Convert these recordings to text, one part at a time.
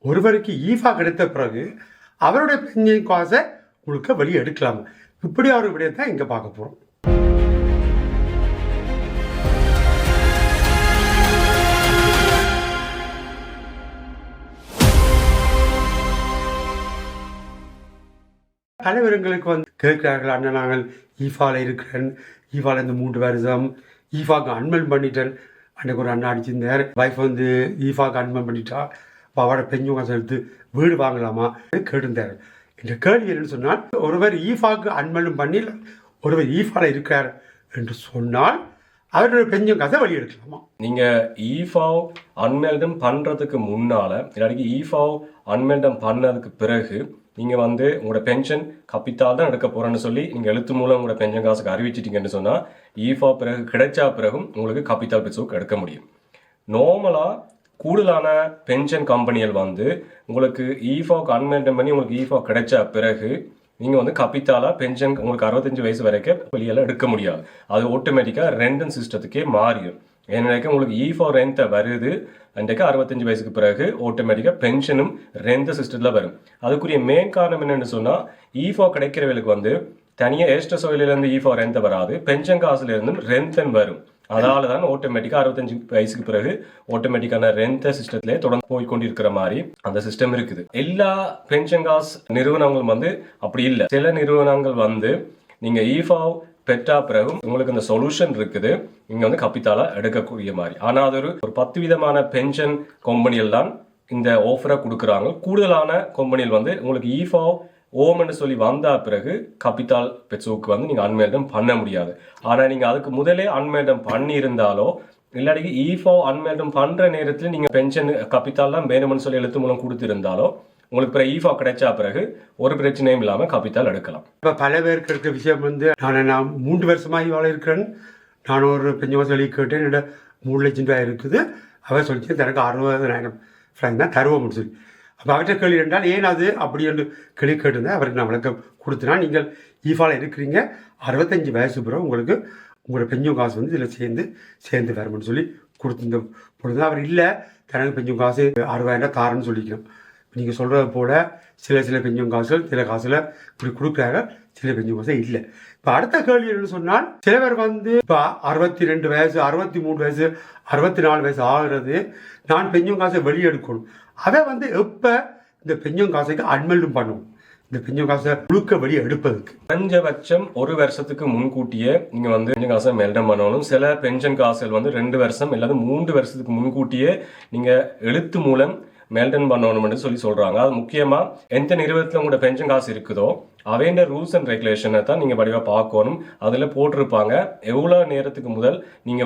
ஒருவருக்கு ஈஃபா கிடைத்த பிறகு அவருடைய பென்ஷன் காசை உங்களுக்கு வெளியே எடுக்கலாம். இப்படி ஒரு விடயத்தை இங்கே பார்க்க போகிறோம். தலைவர்களுக்கு கேட்கிறார்கள், அண்ணன் நாங்கள் ஈஃபாவில் இருக்கிறேன், ஈஃபாவில் இந்த 3 வருஷம் ஈஃபாக்கு அன்மெல் பண்ணிட்டேன். அன்றைக்கு ஒரு அண்ணா அடிச்சிருந்தார், வைஃப் ஈஃபாக்கு அன்மெல் பண்ணிட்டா, இப்போ அவரோட பெஞ்சு காசை எடுத்து வீடு வாங்கலாமா கேட்டிருந்தார். இந்த கேள்வி என்னன்னு சொன்னால், ஒருவர் ஈஃபாக்கு அன்மெலும் பண்ணி ஒருவர் ஈஃபாவில் இருக்கிறார் என்று சொன்னால் அவரோட பெஞ்சம் காசை வெளியெடுக்கலாமா? நீங்கள் ஈஃபாவ் அன்மெல்டம் பண்ணுறதுக்கு முன்னால் இல்லாட்டி ஈஃபாவ் அன்மெல்டம் பண்ணதுக்கு பிறகு நீங்கள் உங்களோட பென்ஷன் கப்பித்தால் தான் எடுக்க போகிறேன்னு சொல்லி நீங்கள் எழுத்து மூலம் உங்களோட பென்ஷன் காசுக்கு அறிவிச்சிட்டிங்கன்னு சொன்னால் ஈஃபா பிறகு கிடைச்சா பிறகும் உங்களுக்கு கப்பித்தால் பெட்ஸுக்கு எடுக்க முடியும். நார்மலாக கூடுதலான பென்ஷன் கம்பெனிகள் உங்களுக்கு ஈஃபாவுக்கு அன்மெல்டம் பண்ணி உங்களுக்கு ஈஃபா கிடைச்சா பிறகு நீங்கள் கப்பித்தாலாக பென்ஷன் உங்களுக்கு 65 வயசு வரைக்கும் வெளியெல்லாம் எடுக்க முடியாது. அது ஆட்டோமேட்டிக்காக ரெண்டன் சிஸ்டத்துக்கே மாறிடும். என்னைக்கு உங்களுக்கு ஈஃபா ரெந்தை வருது அன்றைக்கு 65 வயசுக்கு பிறகு ஆட்டோமேட்டிக்காக பென்ஷனும் ரெந்த சிஸ்டத்தில் வரும். அதுக்குரிய மெயின் காரணம் என்னென்னு சொன்னால், ஈஃபா கிடைக்கிறவங்களுக்கு தனியாக ஏஸ்டர் சோயிலிருந்து ஈஃபா ரெந்தை வராது, பென்ஷன் காசுலேருந்தும் ரெந்தன் வரும். அதனால தான் ஆட்டோமேட்டிக்காக 65 வயசுக்கு பிறகு ஆட்டோமேட்டிக்கான ரெந்த சிஸ்டத்திலே தொடர்ந்து போய்கொண்டிருக்கிற மாதிரி அந்த சிஸ்டம் இருக்குது. எல்லா பென்ஷன் காசு நிறுவனங்களும் அப்படி இல்லை. சில நிறுவனங்கள் நீங்கள் ஈஃபா பெற்றா பிறகு உங்களுக்கு இந்த சொல்யூஷன் இருக்குது, இங்கே கப்பித்தால எடுக்கக்கூடிய மாதிரி. ஆனால் அது ஒரு 10 விதமான பென்ஷன் கம்பெனிகள் தான் இந்த ஆஃபரை கொடுக்குறாங்க. கூடுதலான கம்பெனிகள் உங்களுக்கு ஈஃபா ஓம்னு சொல்லி வந்தா பிறகு கப்பித்தால் பெட்ஸுக்கு நீங்கள் அன்மேல்டம் பண்ண முடியாது. ஆனால் நீங்கள் அதுக்கு முதலே அன்மேல்டம் பண்ணியிருந்தாலோ இல்லாட்டி ஈஃபா அன்மேல்டம் பண்ணுற நேரத்தில் நீங்கள் பென்ஷன் கப்பித்தால் தான் வேணும்னு சொல்லி எழுத்து மூலம் கொடுத்துருந்தாலோ உங்களுக்கு பிறகு ஈஃபா கிடைச்சா பிறகு ஒரு பிரச்சனையும் இல்லாமல் கப்பித்தால் எடுக்கலாம். இப்போ பல பேருக்கு இருக்க விஷயம் நான் 3 வருஷமாக ஈவாவில் இருக்கிறேன், நான் ஒரு பெஞ்சு மாதம் சொல்லி கேட்டேன், என்னோட 3 லட்சம் ரூபாய் இருக்குது, அவர் சொல்லிச்சு எனக்கு 60,000 ஃப்ராங்க் தான் தருவோம்னு சொல்லி. அப்போ அவர்கிட்ட கேள்வி என்றால் ஏன் அது அப்படி என்று கேள்வி கேட்டிருந்தேன். அவருக்கு நான் விளக்கம் கொடுத்தனா, நீங்கள் ஈஃபாவில் இருக்கிறீங்க, 65 வயசு பிறகு உங்களுக்கு உங்களோட பெஞ்சும் காசு இதில் சேர்ந்து வரணும்னு சொல்லி கொடுத்துருந்த பொழுது அவர் இல்லை தனக்கு பெஞ்சும் காசு 60,000 தாரன்னு சொல்லிக்கணும். நீங்கள் சொல்கிறது போல் சில பெஞ்சம் காசுகள் சில காசில் இப்படி கொடுக்குறாங்க, சில பெஞ்சம் காசு இல்லை. இப்போ அடுத்த கேள்வி என்னன்னு சொன்னால், சில பேர் இப்போ 62 வயசு 63 வயசு 64 வயசு ஆகிறது, நான் பெஞ்சம் காசை வெளியெடுக்கணும். அதை எப்போ இந்த பெஞ்சம் காசுக்கு அன்மெல்டும் பண்ணுவோம், இந்த பெஞ்சம் காசை முழுக்க வெளியே எடுப்பதுக்கு குறைஞ்சபட்சம் 1 வருஷத்துக்கு முன்கூட்டியே நீங்கள் பென்ஷன் காசை மெல்டம் பண்ணணும். சில பென்ஷன் காசுகள் 2 வருஷம் இல்லாத 3 வருஷத்துக்கு முன்கூட்டியே நீங்கள் எழுத்து மூலம் மெல்டன் பண்ணணும்னு சொல்லி சொல்றாங்க. அது முக்கியமா எந்த நிறுவனத்தில் உங்களோட பென்ஷன் காசு இருக்குதோ அவைண்ட ரூல்ஸ் அண்ட் ரெகுலேஷனை தான் நீங்க வடிவா பார்க்கணும். அதுல போட்டிருப்பாங்க எவ்வளவு நேரத்துக்கு முதல் நீங்க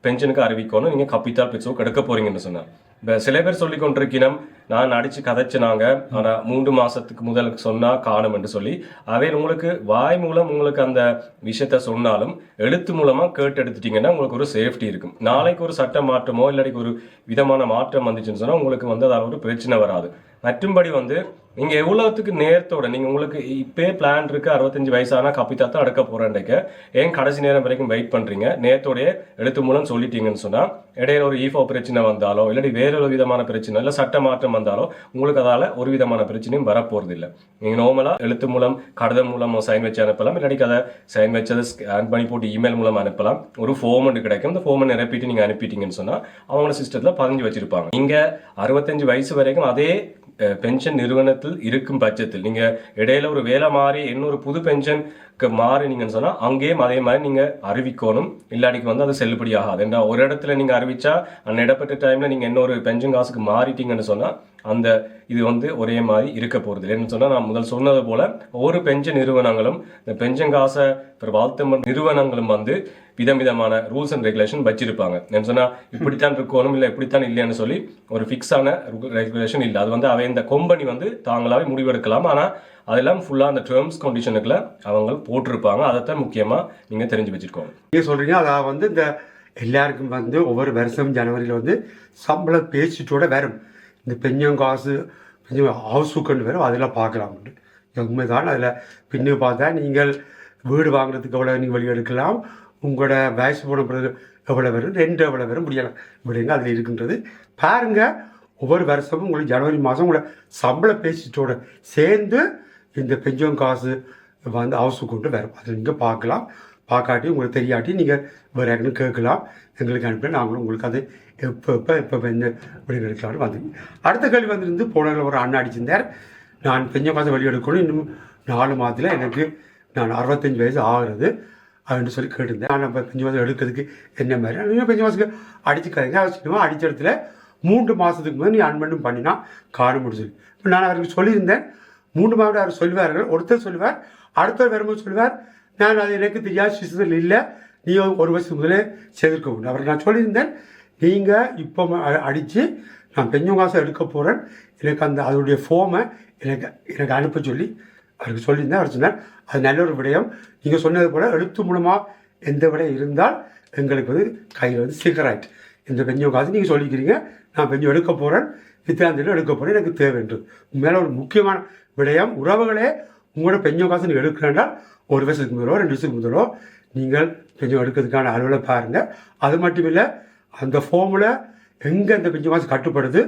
பென்ஷனுக்கு அறிவிக்கணும், நீங்க கப்பித்தால் பெட்ஸுக்கு எடுக்க போறீங்கன்னு சொன்னா. இப்போ சில பேர் சொல்லி கொண்டிருக்கணும், நான் அடிச்சு கதைச்சினாங்க ஆனா 3 மாசத்துக்கு முதல் சொன்னா காணும் என்று சொல்லி. அவை உங்களுக்கு வாய் மூலம் உங்களுக்கு அந்த விஷயத்த சொன்னாலும் எழுத்து மூலமா கேட்டு எடுத்துட்டீங்கன்னா உங்களுக்கு ஒரு சேஃப்டி இருக்கும். நாளைக்கு ஒரு சட்ட மாற்றமோ இல்லாட்டி ஒரு விதமான மாற்றம் வந்துச்சுன்னு சொன்னா உங்களுக்கு அதால ஒரு பிரச்சனை வராது. மற்றும்படி நீங்க எவ்வளவுக்கு நேரத்தோட நீங்க உங்களுக்கு இப்பே பிளான் இருக்கு 65 வயசானா கப்பித்தா தான் எடுக்க போறேன்டைக்க ஏன் கடைசி நேரம் வரைக்கும் வெயிட் பண்றீங்க? நேரத்தோடைய எழுத்து மூலம் சொல்லிட்டீங்கன்னு சொன்னா இடையில ஒரு ஈஃபோ பிரச்சனை வந்தாலோ இல்லாட்டி வேற ஒரு விதமான பிரச்சனை இல்லை சட்ட மாற்றம் வந்தாலோ உங்களுக்கு அதால ஒரு விதமான பிரச்சனையும் வரப்போறது இல்லை. நீங்க நார்மலா எழுத்து மூலம் கடிதம் மூலம் சைன் வச்சு அனுப்பலாம், இல்லாட்டி அதை சைன் வச்சதை ஸ்கேன் பண்ணி போட்டு இமெயில் மூலம் அனுப்பலாம். ஒரு ஃபார்ம் கிடைக்கும், அந்த ஃபார்மை நிரப்பிட்டு நீங்க அனுப்பிட்டீங்கன்னு சொன்னா அவங்களோட சிஸ்டத்துல பதிஞ்சு வச்சிருப்பாங்க. நீங்க 65 வயசு வரைக்கும் அதே பென்ஷன் நிறுவனத்தில் இருக்கும் பட்சத்தில் நீங்க இடையில ஒரு வேலை மாறி இன்னொரு புது பென்ஷனுக்கு மாறினீங்கன்னு சொன்னா அங்கேயும் அதே மாதிரி நீங்க அறிவிக்கணும், இல்லாட்டிக்கு அது செல்லுபடி ஆகாது. ஒரு இடத்துல நீங்க அறிவிச்சா அந்த இடப்பட்ட டைம்ல நீங்க இன்னொரு பென்ஷன் காசுக்கு மாறிட்டீங்கன்னு சொன்னா அந்த இது ஒரே மாதிரி இருக்க போறது இல்லைன்னு சொன்னா, நான் முதல் சொன்னது போல ஒவ்வொரு பென்ஷன் நிறுவனங்களும் இந்த பென்ஷன் காசை வாழ்த்து நிறுவனங்களும் விதவிதமான ரூல்ஸ் அண்ட் ரெகுலேஷன் வச்சிருப்பாங்க. என்ன சொன்னா இப்படித்தான் இருக்கணும் இல்லை இப்படித்தான் இல்லைன்னு சொல்லி ஒரு ஃபிக்ஸான ரெகுலேஷன் இல்லை. அது அவை இந்த கம்பெனி தாங்களாவே முடிவெடுக்கலாம். ஆனா அதெல்லாம் ஃபுல்லா அந்த டேர்ம்ஸ் கண்டிஷனுக்குள்ள அவங்க போட்டிருப்பாங்க. அதைத்தான் முக்கியமா நீங்க தெரிஞ்சு வச்சிருக்கோங்க. நீங்க சொல்றீங்க அதாவது இந்த எல்லாருக்கும் ஒவ்வொரு வருஷம் ஜனவரியில சம்பள பேச்சுட்டோட வரும் இந்த பெஞ்சம் காசு ஹவுஸ் ஹுக்குன்னு வரும், அதெல்லாம் பார்க்கலாம். உண்மைதான். அதில் பின்னு பார்த்தா நீங்கள் வீடு வாங்குறதுக்கு எவ்வளோ நீங்கள் வெளியே எடுக்கலாம், உங்களோட வயசு போன பிறகு எவ்வளோ வரும், ரெண்டு எவ்வளோ வரும் முடியலாம் விடுங்க அதில் இருக்குன்றது பாருங்க. ஒவ்வொரு வருஷமும் உங்களுக்கு ஜனவரி மாதம் உங்களை சம்பள பேசிட்டோட சேர்ந்து இந்த பென்ஷன் காசு வந்து ஹவுஸுக்கு கொண்டு வரும். அதை நீங்கள் பார்க்கலாம். பார்க்காட்டி உங்களுக்கு தெரியாட்டி நீங்கள் வேறு யாருன்னு கேட்கலாம், எங்களுக்கு அனுப்பி நாங்களும் உங்களுக்கு அது எப்போ என்ன வெளியில் எடுக்கலாம்னு வந்து. அடுத்த கேள்வி வந்துருந்து போன ஒரு அண்ணா அடிச்சிருந்தார், நான் பென்ஷன் காசை வெளியெடுக்கணும், இன்னும் 4 மாதத்தில் எனக்கு நான் 65 வயசு ஆகிறது அப்படின்னு சொல்லி கேட்டிருந்தேன். நான் நம்ம பென்ஷன் காசு எடுக்கிறதுக்கு என்ன மாதிரி நீங்கள் பென்ஷன் காசுக்கு அடிச்சுக்காதீங்க, அவசியமாக அடித்த இடத்துல 3 மாதத்துக்கு முதல் நீ அன்மெண்டும் பண்ணினா காண முடிஞ்சது. இப்போ நான் அவருக்கு சொல்லியிருந்தேன், 3 மாதம் அவர் சொல்லுவார்கள். ஒருத்தர் சொல்லுவார், அடுத்தவர் வரும்போது சொல்லுவார், நான் அது எனக்கு தெரியாத சிஸ்டத்தில் இல்லை, நீ 1 வருஷத்துக்கு முதலே செய்திருக்க முடியும். அவருக்கு நான் சொல்லியிருந்தேன், நீங்கள் இப்போ அடித்து நான் பென்ஷன் காசை எடுக்க போகிறேன், எனக்கு அந்த அதோடைய ஃபார்மை எனக்கு அனுப்ப சொல்லி அவருக்கு சொல்லியிருந்தேன். அவர் சொன்னார், அது நல்ல ஒரு விடயம், நீங்கள் சொன்னது போல் எழுத்து மூலமாக எந்த விடயம் இருந்தால் எங்களுக்கு வந்து கையில் வந்து சீக்கிரமாயிட்டு இந்த பென்ஷன் காசு நீங்கள் சொல்லிக்கிறீங்க, நான் பென்ஷன் எடுக்க போகிறேன், வித்தியாந்தில் எடுக்க போகிறேன், எனக்கு தேவை என்று. மேலே ஒரு முக்கியமான விடயம், உறவுகளே உங்களோட பென்ஷன் காசு நீங்கள் எடுக்கிறேன்டால் 1 வருஷத்துக்கு முதலோ 2 வருஷத்துக்கு முதலோ நீங்கள் பென்ஷன் எடுக்கிறதுக்கான அலுவலை பாருங்கள். அது மட்டும் இல்லை, அந்த ஃபார்மில் எங்கே அந்த பென்ஷன் காசு கட்டுப்படுது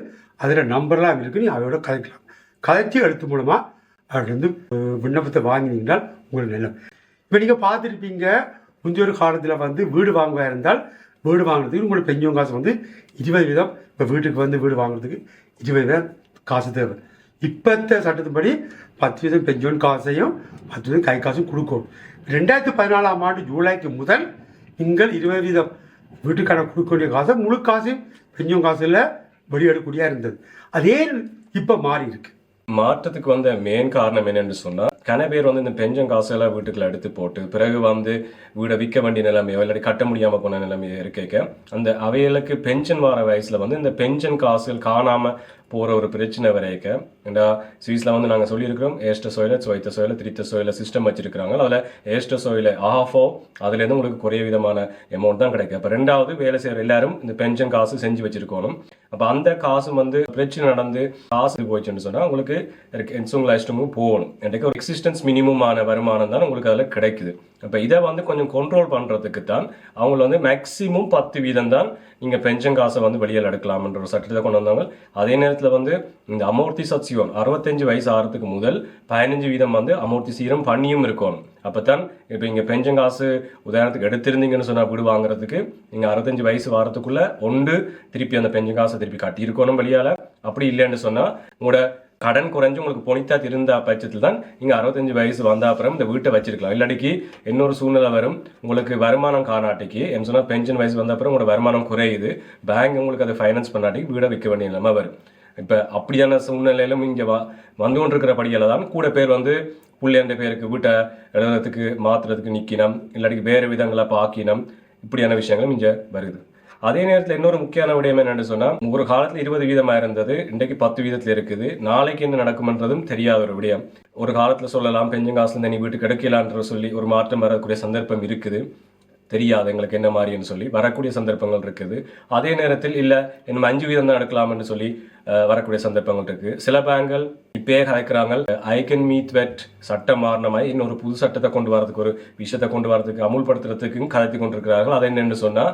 அதில் நம்பர்லாம் இருக்குது, நீங்கள் அதோட கதைக்கலாம். கதைச்சி எழுத்து மூலமாக அதுலேருந்து விண்ணப்பத்தை வாங்கினீங்கன்றால் உங்களுக்கு நல்ல. இப்போ நீங்கள் பார்த்துருப்பீங்க, முந்தைய ஒரு காலத்தில் வந்து வீடு வாங்குவா இருந்தால் வீடு வாங்குறதுக்கு உங்களுக்கு பென்ஷன் காசு வந்து 20%. இப்போ வீட்டுக்கு வந்து வீடு வாங்குறதுக்கு 20% காசு தேவை. இப்போத்த சட்டத்தின்படி 10% பென்ஷன் காசையும் 10% கை காசும் கொடுக்கணும். 2014ஆம் ஆண்டு ஜூலைக்கு முதல் நீங்கள் 20% வீட்டுக்கான கொடுக்கக்கூடிய காசை முழு காசையும் பென்ஷன் காசில் வெளியெடுக்கக்கூடிய இருந்தது. அதே இப்போ மாறி இருக்கு. மாற்றத்துக்கு வந்த மெயின் காரணம் என்னன்னு சொன்னா, கன பேர் வந்து இந்த பென்ஷன் காசெல்லாம் வீட்டுக்குள்ள எடுத்து போட்டு பிறகு வந்து வீடை விற்க வேண்டிய நிலைமையோ இல்லாட்டி கட்ட முடியாம போன நிலைமையோ இருக்க அந்த அவைகளுக்கு பென்ஷன் வர வயசுல வந்து இந்த பென்ஷன் காசுகள் காணாம போற ஒரு பிரச்சனை வரைக்க. ஏன்னா சுவிஸ்ல வந்து நாங்கள் சொல்லியிருக்கிறோம், ஏஸ்ட சோயில சொய்த்த சோயில திரித்த சோயில சிஸ்டம் வச்சிருக்கிறாங்க. அதில் ஏஸ்ட சோயில ஆஃபோ அதுலேருந்து உங்களுக்கு குறைய விதமான அமௌண்ட் தான் கிடைக்கும். அப்போ 2வது வேலை செய்கிற எல்லாரும் இந்த பென்ஷன் காசு செஞ்சு வச்சிருக்கணும். அப்போ அந்த காசு வந்து பிரச்சனை நடந்து காசு போயிடுச்சுன்னு சொன்னால் உங்களுக்கு இன்சுங்கலைஸ்டமும் போகணும். எனக்கு ஒரு எக்ஸிஸ்டன்ஸ் மினிமமான வருமானம் தான் உங்களுக்கு அதில் கிடைக்குது. அப்போ இதை வந்து கொஞ்சம் கண்ட்ரோல் பண்ணுறதுக்கு தான் அவங்கள வந்து மேக்சிமம் 10% தான் நீங்கள் பென்ஷன் காசை வந்து வெளியில் எடுக்கலாம்ன்ற ஒரு சட்டத்தை கொண்டு வந்தாங்க. அதே நேரத்தில் வந்து இந்த அமௌர்த்திசேஷன் 65 வயசு ஆகிறதுக்கு முதல் 15% வந்து அமௌர்த்திசீரம் பண்ணியும் இருக்கணும். அப்போ தான் இப்போ இங்கே பென்ஷன் காசு உதாரணத்துக்கு எடுத்திருந்தீங்கன்னு சொன்னால் வீடு வாங்குறதுக்கு நீங்கள் 65 வயசு வாரத்துக்குள்ள திருப்பி அந்த பென்ஷன் காசை திருப்பி கட்டியிருக்கணும் வெளியால். அப்படி இல்லைன்னு சொன்னால் உங்களோட கடன் குறைஞ்சு உங்களுக்கு பொனித்தா இருந்த பட்சத்தில் தான் நீங்க 65 வயசு வந்த அப்புறம் இந்த வீட்டை வச்சிருக்கலாம். இல்லாட்டிக்கு இன்னொரு சூழ்நிலை வரும், உங்களுக்கு வருமானம் காணாட்டிக்கு என்ன சொன்னா பென்ஷன் வயசு வந்த அப்புறம் உங்களோட வருமானம் குறையுது, பேங்க் உங்களுக்கு அதை ஃபைனான்ஸ் பண்ணாட்டிக்கு வீடை விற்க வேண்டிய நிலைமை வரும். இப்ப அப்படியான சூழ்நிலையிலும் இங்க வந்து கொண்டிருக்கிற படியில தான் கூட பேர் வந்து புள்ளையண்ட பேருக்கு வீட்டை எழுதுறதுக்கு மாத்துறதுக்கு நிக்கணும், இல்லாட்டிக்கு வேறு விதங்களை பாக்கினம், இப்படியான விஷயங்களும் இங்க வருது. அதே நேரத்தில் இன்னொரு முக்கியமான விடயம் என்னன்னு சொன்னா, ஒரு காலத்துல 20% இருந்தது, இன்றைக்கு 10% இருக்குது. நாளைக்கு என்ன நடக்கும்ன்றதும் தெரியாத ஒரு விடயம். ஒரு காலத்துல சொல்லலாம் பென்ஷன் காசுல நீ வீட்டுக்கு எடுக்கலான்ற சொல்லி ஒரு மாற்றம் வரக்கூடிய சந்தர்ப்பம் இருக்குது. தெரியாது எங்களுக்கு என்ன மாதிரின்னு சொல்லி வரக்கூடிய சந்தர்ப்பங்கள் இருக்குது. அதே நேரத்தில் இல்ல இன்னும் 5% தான் எடுக்கலாம்னு சொல்லி வரக்கூடிய சந்தர்ப்பங்கள் இருக்கு. சில பேங்கள் இப்பயே கலைக்கிறாங்க ஐ கேன் மீட் வெட் சட்டம் மாறின மாதிரி இன்னொரு புது சட்டத்தை கொண்டு வரதுக்கு ஒரு விஷயத்தை கொண்டு வரதுக்கு அமுல்படுத்துறதுக்கு கலைத்து கொண்டிருக்கிறார்கள். அதை என்னன்னு சொன்னா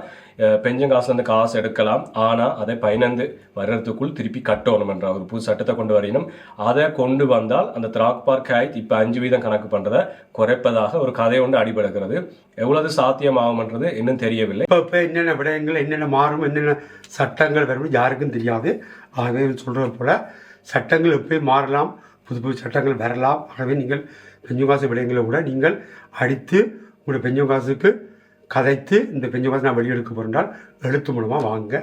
பென்ஷன் காசு வந்து காசு எடுக்கலாம், ஆனா அதை 15 வருடத்துக்குள் திருப்பி கட்டணும் என்ற ஒரு புது சட்டத்தை கொண்டு வரையணும். அதை கொண்டு வந்தால் அந்த திராக்பார் காய்த் இப்ப 5% கணக்கு பண்றதை குறைப்பதாக ஒரு கதை ஒன்று அடிபடுகிறது. எவ்வளவு சாத்தியமாகும்ன்றது இன்னும் தெரியவில்லை. இப்போ என்னென்ன விடயங்கள் என்னென்ன மாறும் என்னென்ன சட்டங்கள் வரும் யாருக்கும் தெரியாது. ஆகவே சொல்றது போல சட்டங்கள் எப்பயும் மாறலாம், புது புது சட்டங்கள் வரலாம். ஆகவே நீங்கள் பென்ஷன் காசு விடயங்களை கூட நீங்கள் அடித்து உங்களுடைய பென்ஷன் காசுக்கு கதைத்து இந்த பென்ஷன் காசு நான் வெளியெடுக்க போகிறேன்றால் எழுத்து மூலமாக வாங்க.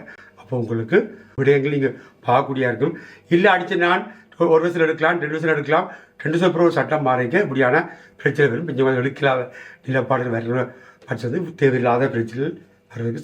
அப்போ உங்களுக்கு விடயங்கள் நீங்கள் பார்க்கக்கூடியா இருக்கும். இல்லை அடித்து நான் 1 வருஷம் எடுக்கலாம், 2 வருஷம் எடுக்கலாம், 2 வருஷம் அப்புறம் சட்டம் மாறிக்க இப்படியான பிரச்சனை வரும். பென்ஷன் காசு எடுக்கலாத நிலப்பாடுகள் வர பட்சது தேவையில்லாத பிரச்சனைகள்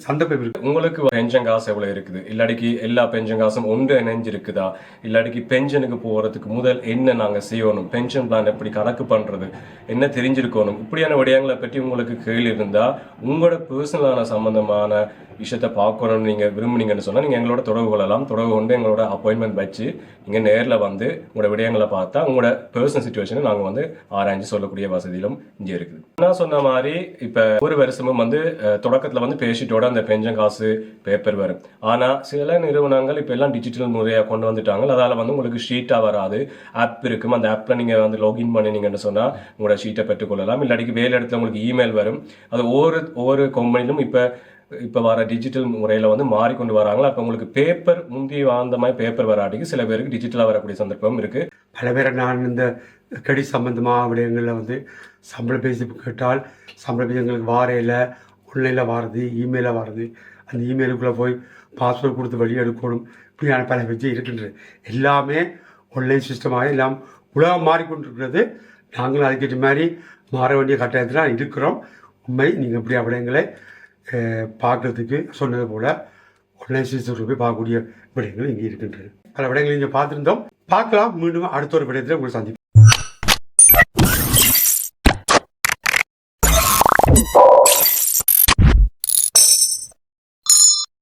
சந்தர்ப்பம் இருக்கு. உங்களுக்கு பென்ஷன் காசு எவ்வளவு இருக்குது, இல்லாட்டிக்கு எல்லா பென்ஷன் காசும் ஒன்று இணைஞ்சு இருக்குதா, இல்லாட்டிக்கு பென்ஷனுக்கு போறதுக்கு முதல் என்ன நாங்க செய்யணும், பென்ஷன் பிளான் எப்படி கணக்கு பண்றது என்ன தெரிஞ்சிருக்கணும், இப்படியான விடயங்களை பற்றி உங்களுக்கு கேள்வி இருந்தா உங்களோட பர்சனலான சம்பந்தமான விஷயத்தை பார்க்கணும்னு நீங்க விரும்புனீங்கன்னு சொன்னா நீங்க எங்களோட தொடர்பு கொள்ளலாம். தொடர்பு கொண்டு எங்களோட அப்பாயின்மெண்ட் வச்சு நீங்க நேரில் வந்து உங்களோட விடயங்களை பார்த்தா உங்களோட பர்சனல் சிச்சுவேஷனை நாங்க வந்து ஆராய்ஞ்சு சொல்லக்கூடிய வசதியிலும் இங்கே இருக்குது. நான் சொன்ன மாதிரி இப்ப ஒரு வருஷமும் வந்து தொடக்கத்துல வந்து ஷீட்டோட அந்த பென்ஷன் காசு பேப்பர் வரும். ஆனா சில நிறுவனங்கள் இப்ப எல்லாம் டிஜிட்டல் முறையா கொண்டு வந்துட்டாங்க. அதால வந்து உங்களுக்கு ஷீட்டா வராது, ஆப் இருக்கும். அந்த ஆப்ல நீங்க வந்து லாகின் பண்ணினீங்கன்னு சொன்னா உங்களோட ஷீட்டை பெற்றுக்கொள்ளலாம். இல்லாட்டிக்கு வேலை இடத்துல உங்களுக்கு இமெயில் வரும். அது ஒவ்வொரு கம்பெனிலும் இப்ப வர டிஜிட்டல் முறையில வந்து மாறிக்கொண்டு வராங்களா. அப்ப உங்களுக்கு பேப்பர் முந்தி வாழ்ந்த மாதிரி பேப்பர் வராட்டிக்கு சில பேருக்கு டிஜிட்டலா வரக்கூடிய சந்தர்ப்பம் இருக்கு. பல பேரை நான் இந்த கடி சம்பந்தமாக விடயங்களில் வந்து சம்பள பேசி கேட்டால் சம்பள பேசி எங்களுக்கு வாரையில் ஆன்லைனில் வாரது, இமெயிலில் வாரது, அந்த இமெயிலுக்குள்ளே போய் பாஸ்வேர்டு கொடுத்து வெளியே எடுக்கணும், இப்படியான பல விஷயம் இருக்கின்றது. எல்லாமே ஆன்லைன் சிஸ்டமாக எல்லாம் உலகம் மாறிக்கொண்டிருக்கிறது. நாங்களும் அதுக்கேற்ற மாதிரி மாற வேண்டிய கட்டாயத்தில் இருக்கிறோம். உண்மை நீங்கள் இப்படி விடயங்களை பார்க்குறதுக்கு சொன்னது போல் ஆன்லைன் சிஸ்டத்தில் போய் பார்க்கக்கூடிய விடயங்கள் இங்கே இருக்கின்றது. பல விடயங்கள் இங்கே பார்த்துருந்தோம். பார்க்கலாம். மீண்டும் அடுத்த ஒரு விடயத்தில் உங்களை சந்திப்போம்.